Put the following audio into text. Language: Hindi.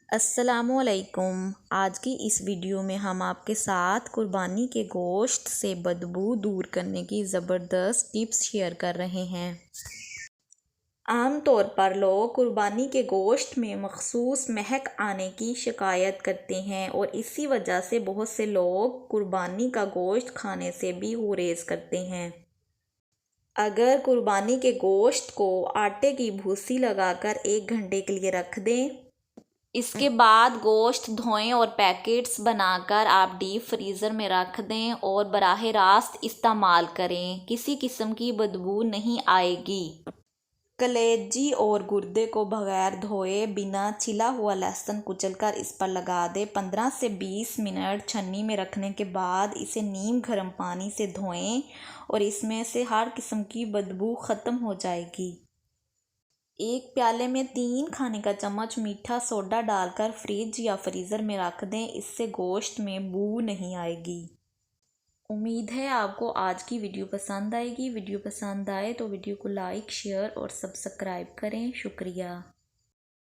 अस्सलामुअलैकुम। आज की इस वीडियो में हम आपके साथ कुर्बानी के गोश्त से बदबू दूर करने की ज़बरदस्त टिप्स शेयर कर रहे हैं। आम तौर पर लोग कुर्बानी के गोश्त में मखसूस महक आने की शिकायत करते हैं और इसी वजह से बहुत से लोग कुर्बानी का गोश्त खाने से भी गुरेज करते हैं। अगर कुर्बानी के गोश्त को आटे की भूसी लगाकर 1 घंटे के लिए रख दें, इसके बाद गोश्त धोएं और पैकेट्स बनाकर आप डीप फ्रीज़र में रख दें और बराह रास्त इस्तेमाल करें। किसी किस्म की बदबू नहीं आएगी। कलेजी और गुर्दे को बगैर धोए बिना छिला हुआ लहसुन कुचलकर इस पर लगा दें। 15 से 20 मिनट छन्नी में रखने के बाद इसे नीम गर्म पानी से धोएं और इसमें से हर किस्म की बदबू ख़त्म हो जाएगी। एक प्याले में 3 खाने का चम्मच मीठा सोडा डालकर फ्रिज या फ्रीज़र में रख दें। इससे गोश्त में बू नहीं आएगी। उम्मीद है आपको आज की वीडियो पसंद आएगी। वीडियो पसंद आए तो वीडियो को लाइक, शेयर और सब्सक्राइब करें। शुक्रिया।